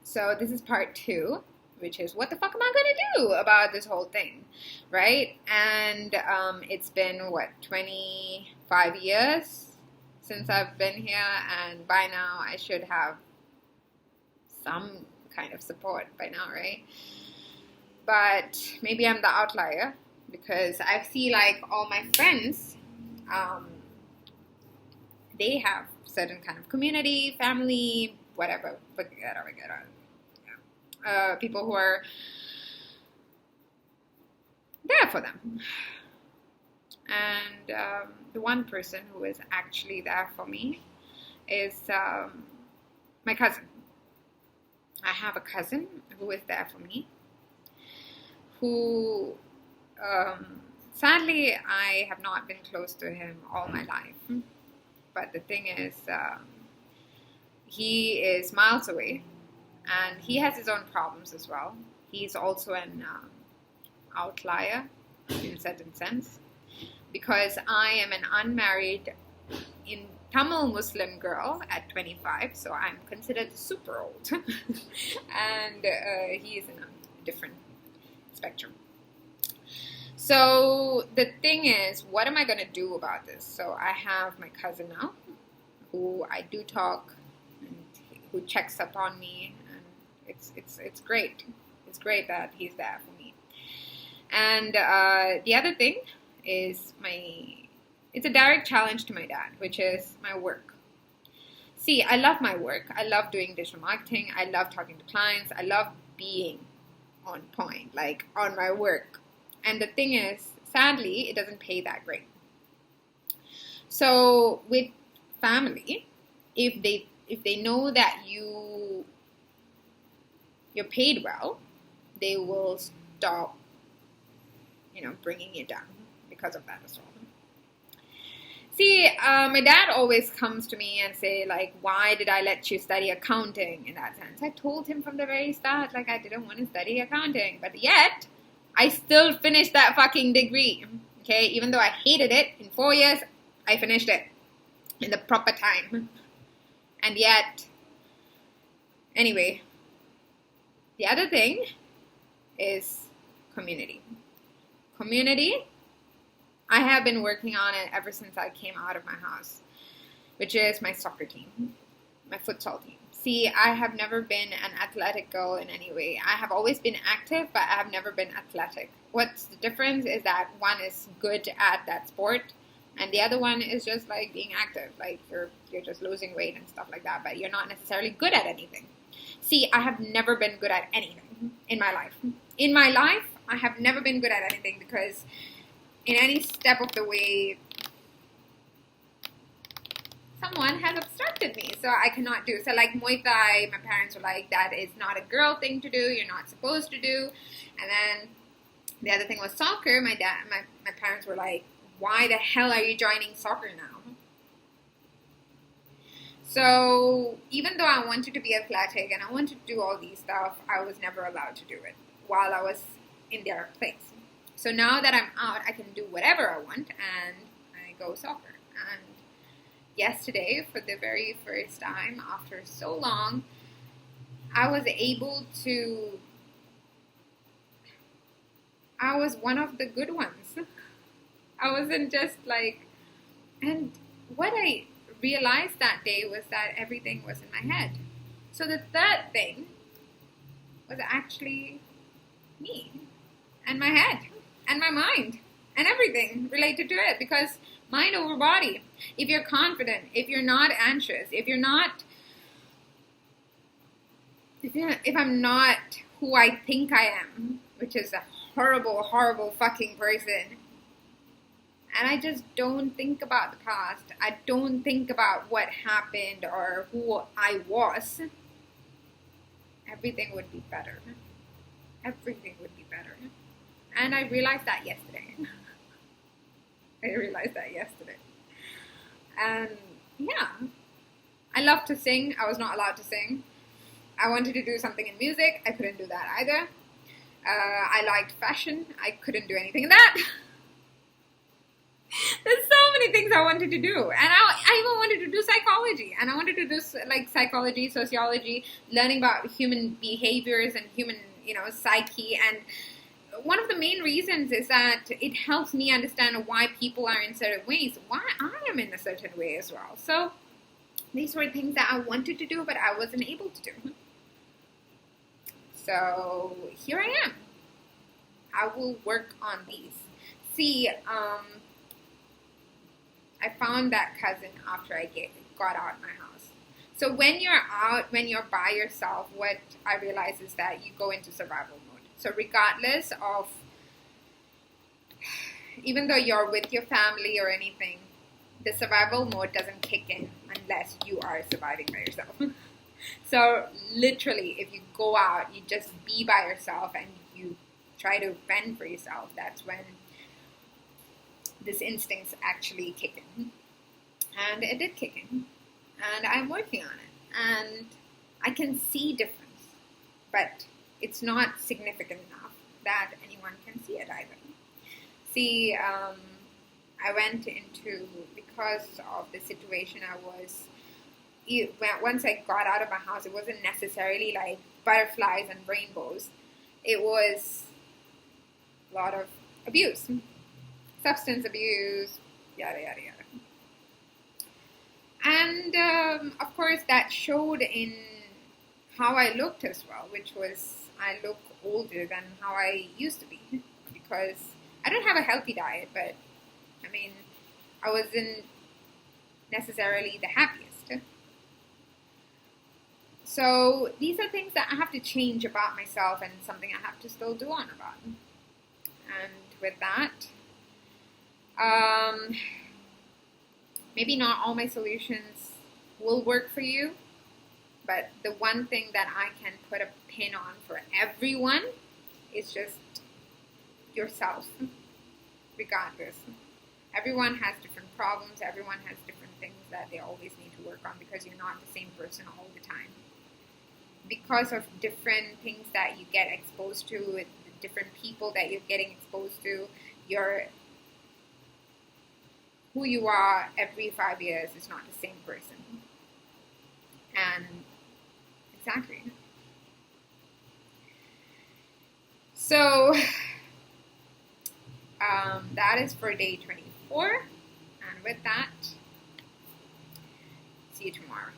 So this is part two, which is what the fuck am I gonna do about this whole thing, right? And it's been what, 25 years since I've been here, and by now I should have some kind of support by now, right? But maybe I'm the outlier because I see like all my friends, they have certain kind of community, family, whatever, people who are there for them. And the one person who is actually there for me is my cousin. I have a cousin who is there for me, who sadly I have not been close to him all my life. But the thing is, he is miles away, and he has his own problems as well. He's also an outlier in a certain sense, because I am an unmarried in Tamil Muslim girl at 25, so I'm considered super old. And he is in a different spectrum. So the thing is, what am I going to do about this? So I have my cousin now, who I do talk, and who checks up on me, and it's great. It's great that he's there for me. And the other thing is it's a direct challenge to my dad, which is my work. See, I love my work. I love doing digital marketing. I love talking to clients. I love being on point, like on my work. And the thing is, sadly, it doesn't pay that great. So with family, if they know that you're paid well, they will stop, bringing you down because of that as well. See, my dad always comes to me and say, like, why did I let you study accounting in that sense? I told him from the very start, like, I didn't want to study accounting. But yet, I still finished that fucking degree, okay? Even though I hated it, in 4 years, I finished it in the proper time. And yet, anyway, the other thing is community. Community, I have been working on it ever since I came out of my house, which is my soccer team, my futsal team. See, I have never been an athletic girl in any way. I have always been active, but I have never been athletic. What's the difference is that one is good at that sport, and the other one is just like being active. Like you're just losing weight and stuff like that, but you're not necessarily good at anything. See, I have never been good at anything in my life. In my life, I have never been good at anything because in any step of the way, someone has obstructed me, so I cannot do. So like Muay Thai, my parents were like, that is not a girl thing to do, you're not supposed to do. And then the other thing was soccer. My parents were like, why the hell are you joining soccer now? So even though I wanted to be athletic and I wanted to do all these stuff, I was never allowed to do it while I was in their place. So now that I'm out, I can do whatever I want, and I go soccer. And yesterday, for the very first time after so long, I was one of the good ones. I wasn't just like, and what I realized that day was that everything was in my head. So the third thing was actually me and my head and my mind and everything related to it, because mind over body. If you're confident, if you're not anxious, if I'm not who I think I am, which is a horrible, horrible fucking person, and I just don't think about the past, I don't think about what happened or who I was, everything would be better. Everything would be better. And I realized that yesterday. And yeah, I love to sing. I was not allowed to sing. I wanted to do something in music. I couldn't do that either. I liked fashion. I couldn't do anything in that. There's so many things I wanted to do, and I even wanted to do psychology, and I wanted to do like psychology, sociology, learning about human behaviors and human, psyche. And one of the main reasons is that it helps me understand why people are in certain ways, why I am in a certain way as well. So these were things that I wanted to do, but I wasn't able to do. So here I am. I will work on these. See, I found that cousin after I got out of my house. So when you're out, when you're by yourself, what I realize is that you go into survival mode. So regardless of, even though you're with your family or anything, the survival mode doesn't kick in unless you are surviving by yourself. So literally, if you go out, you just be by yourself and you try to fend for yourself, that's when these instincts actually kick in. And it did kick in. And I'm working on it. And I can see difference. But it's not significant enough that anyone can see it either. See, I went into, because of the situation I was, once I got out of my house, it wasn't necessarily like butterflies and rainbows. It was a lot of abuse, substance abuse, yada, yada, yada. And, of course, that showed in how I looked as well, which was I look older than how I used to be, because I don't have a healthy diet, but, I mean, I wasn't necessarily the happiest. So these are things that I have to change about myself, and something I have to still do on about. And with that, maybe not all my solutions will work for you, but the one thing that I can put a pin on for everyone is just yourself, regardless. Everyone has different problems. Everyone has different things that they always need to work on, because you're not the same person all the time. Because of different things that you get exposed to, with different people that you're getting exposed to, who you are every 5 years is not the same person. And exactly. So that is for day 24. And with that, see you tomorrow.